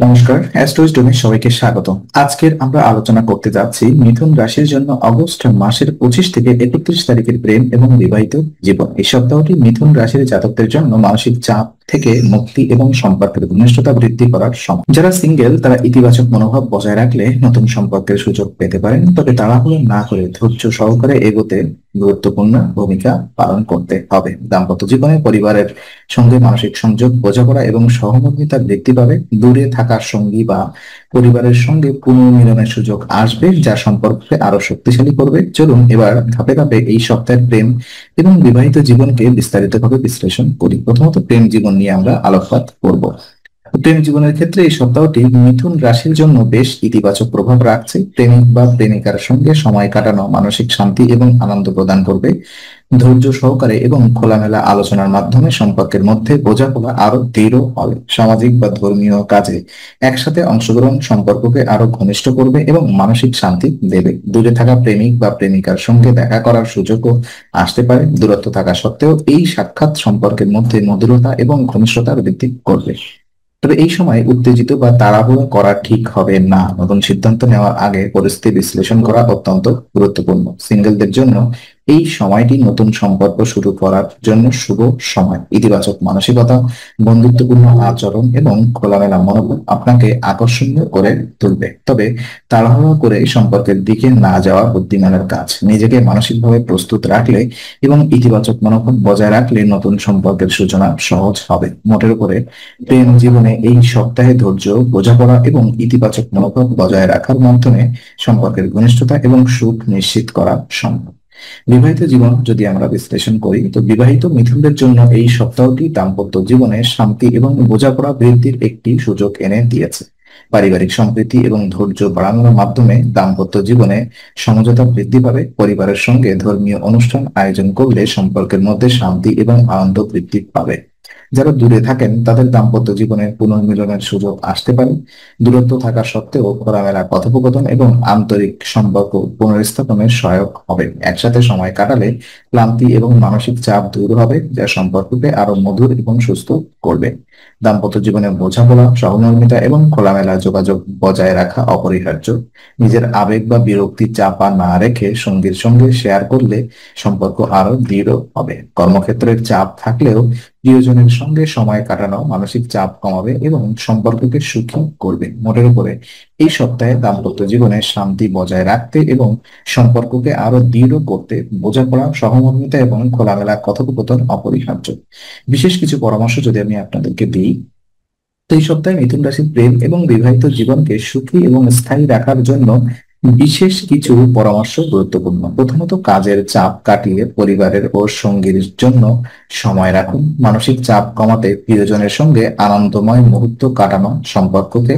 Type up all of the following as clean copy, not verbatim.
নমস্কার, অ্যাস্ট্রোইস্টমে সবাইকে স্বাগত। আজকের আমরা আলোচনা করতে যাচ্ছি মিথুন রাশির জন্য অগস্ট মাসের 25 থেকে 31 তারিখের প্রেম এবং বিবাহিত জীবন। এই সপ্তাহটি মিথুন রাশির জাতকদের জন্য মানসিক চাপ থেকে মুক্তি এবং সম্পর্কের ঘনিষ্ঠতা বৃদ্ধি করার সময়। যারা সিঙ্গেল তারা ইতিবাচক মনোভাব বজায় রাখলে নতুন সম্পর্কের সুযোগ পেতে পারেন, তবে তাড়াহুড়ো না করে ধৈর্য সহকারে এগোতে গুরুত্বপূর্ণ ভূমিকা পালন করতে হবে। দাম্পত্য জীবনে পরিবারের সঙ্গে মানসিক সংযোগ, বোঝাপড়া এবং সহমর্মিতা বৃদ্ধি পাবে। দূরে থাকার সঙ্গী বা পরিবারের সঙ্গে পুনর্মিলনের সুযোগ আসবে, যা সম্পর্ককে আরো শক্তিশালী করবে। চলুন এবার ধাপে ধাপে এই সপ্তাহের প্রেম এবং বিবাহিত জীবনকে বিস্তারিতভাবে বিশ্লেষণ করি। প্রথমত প্রেম জীবন নিয়ে আমরা আলোকপাত করব। প্রেম জীবনের ক্ষেত্রে এই সপ্তাহটি মিথুন রাশির জন্য বেশ ইতিবাচক প্রভাব রাখছে। প্রেমিক বা প্রেমিকার সঙ্গে সময় কাটানো মানসিক শান্তি এবং আনন্দ প্রদান করবে। ধৈর্য সহকারে এবং খোলামেলা আলোচনার মাধ্যমে সম্পর্কের মধ্যে বোঝাপড়া আরো দৃঢ় হবে। সামাজিক বা ধর্মীয় কাজে একসাথে অংশগ্রহণ সম্পর্ককে আরো ঘনিষ্ঠ করবে এবং মানসিক শান্তি দেবে। দূরে থাকা প্রেমিক বা প্রেমিকার সঙ্গে দেখা করার সুযোগও আসতে পারে। দূরত্ব থাকা সত্ত্বেও এই সাক্ষাৎ সম্পর্কের মধ্যে মধুরতা এবং ঘনিষ্ঠতা বৃদ্ধি করবে। তবে এই সময় উত্তেজিত বা তাড়াহুড়ো করা ঠিক হবে না। নতুন সিদ্ধান্ত নেওয়ার আগে পরিস্থিতি বিশ্লেষণ করা অত্যন্ত গুরুত্বপূর্ণ। সিঙ্গেলদের জন্য এই সময়টি নতুন সম্পর্ক শুরু করার জন্য শুভ সময়। ইতিবাচক মানসিকতা, বন্ধুত্বপূর্ণ আচরণ এবং খোলামেলা মনোভাব আপনাকে আকর্ষণীয় করে তুলবে। তবে তাড়াহুড়ো করে সম্পর্কের দিকে না যাওয়া বুদ্ধিমানের কাজ। নিজেকে মানসিকভাবে প্রস্তুত রাখলে এবং ইতিবাচক মনোভাব বজায় রাখলে নতুন সম্পর্কের সূচনা সহজ হবে। মোটের উপরে প্রেম জীবনে এই সপ্তাহে ধৈর্য, বোঝাপড়া এবং ইতিবাচক মনোভাব বজায় রাখার মাধ্যমে সম্পর্কের ঘনিষ্ঠতা এবং সুখ নিশ্চিত করা সম্ভব। বিবাহিত জীবন যদি আমরা বিশ্লেষণ করি, তো বিবাহিত মিথুনদের জন্য এই সপ্তাহটি দাম্পত্য জীবনে শান্তি এবং বোঝাপড়া বৃদ্ধির একটি সুযোগ এনে দিয়েছে। পারিবারিক সম্প্রীতি এবং ধৈর্য বাড়ানোর মাধ্যমে দাম্পত্য জীবনে সমঝোতা বৃদ্ধি পাবে। পরিবারের সঙ্গে ধর্মীয় অনুষ্ঠান আয়োজন করলে সম্পর্কের মধ্যে শান্তি এবং আনন্দ বৃদ্ধি পাবে। যারা দূরে থাকেন তাদের দাম্পত্য জীবনে পুনর্মিলনের সুযোগ আসতে পারে। দূরত্ব থাকা সত্ত্বেও খোলামেলা কথোপকথন এবং আন্তরিক সম্পর্ক পুনর্স্থাপনে সহায়ক হবে। একসাথে সময় কাটালে ক্লান্তি এবং মানসিক চাপ দূর হবে, যা সম্পর্ককে আরো মধুর এবং সুস্থ করবে। দাম্পত্য জীবনে বোঝাপড়া, সহমর্মিতা এবং খোলামেলা যোগাযোগ বজায় রাখা অপরিহার্য। নিজের আবেগ বা বিরক্তি চাপা না রেখে সঙ্গীর সঙ্গে শেয়ার করলে সম্পর্ক আরো দৃঢ় হবে। কর্মক্ষেত্রের চাপ থাকলেও প্রিয়জনের সঙ্গে সময় কাটানো মানসিক চাপ কমাবে এবং সম্পর্ককে সুখী করবে। মোটের উপরে এই সপ্তাহে দাম্পত্য জীবনে শান্তি বজায় রাখতে এবং সম্পর্ককে আরো দৃঢ় করতে বোঝাপড়া, সহমর্মিতা এবং খোলামেলা কথোপকথন অপরিহার্য। বিশেষ কিছু পরামর্শ যদি আমি আপনাদেরকে দিই, তো এই সপ্তাহে মিথুন রাশির প্রেম এবং বিবাহিত জীবনকে সুখী এবং স্থায়ী রাখার জন্য বিশেষ কিছু পরামর্শ গুরুত্বপূর্ণ। প্রথমত, কাজের চাপ কাটিয়ে পরিবারের ও সঙ্গীর জন্য সময় রাখুন। মানসিক চাপ কমাতে প্রিয়জনের সঙ্গে আনন্দময় মুহূর্ত কাটানো সম্পর্ককে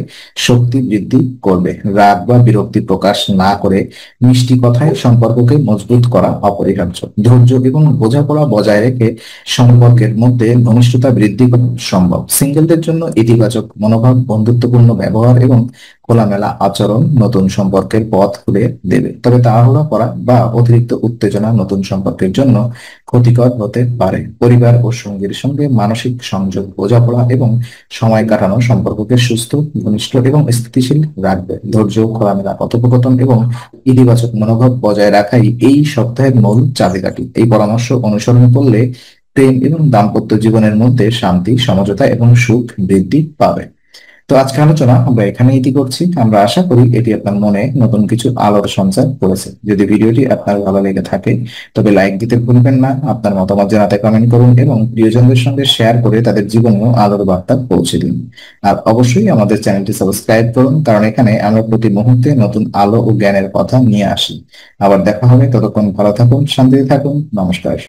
শক্তি বৃদ্ধি করবে। রাগ বা বিরক্তি প্রকাশ না করে মিষ্টি কথায় সম্পর্ককে মজবুত করা অপরিহার্য। ধৈর্য এবং বোঝাপড়া বজায় রেখে সম্পর্কের মধ্যে ঘনিষ্ঠতা বৃদ্ধি করা সম্ভব। সিঙ্গেলদের জন্য ইতিবাচক মনোভাব, বন্ধুত্বপূর্ণ ব্যবহার এবং খোলামেলা আচরণ নতুন সম্পর্কের পথ খুলে দেবে। তবে তাড়াহুড়া করা বা অতিরিক্ত উত্তেজনা নতুন সম্পর্কের জন্য ক্ষতিকর হতে পারে। পরিবার ও সঙ্গীর সঙ্গে মানসিক সংযোগ, বোঝাপড়া এবং সময় কাটানো সম্পর্ককে সুস্থ, ঘনিষ্ঠ এবং স্থিতিশীল রাখবে। ধৈর্য, খোলামেলা কথোপকথন এবং ইতিবাচক মনোভাব বজায় রাখাই এই সপ্তাহের মূল চাবিকাঠি। এই পরামর্শ অনুসরণ করলে প্রেম এবং দাম্পত্য জীবনের মধ্যে শান্তি, সমঝোতা এবং সুখ বৃদ্ধি পাবে। তো আজকে আলোচনা আমরা এখানে ইতি করছি। আমরা আশা করি এটি আপনার মনে নতুন কিছু আলোর সঞ্চার করেছে। যদি ভিডিওটি আপনার ভালো লেগে থাকে তবে লাইক দিতে ভুলবেন না। আপনার মতামত জানাতে কমেন্ট করুন এবং প্রিয়জনদের সঙ্গে শেয়ার করে তাদের জীবনেও আলোর বার্তা পৌঁছে দিন। আর অবশ্যই আমাদের চ্যানেলটি সাবস্ক্রাইব করুন, কারণ এখানে আমরা প্রতি মুহূর্তে নতুন আলো ও জ্ঞানের কথা নিয়ে আসি। আবার দেখা হবে, ততক্ষণ ভালো থাকুন, শান্তিতে থাকুন। নমস্কার।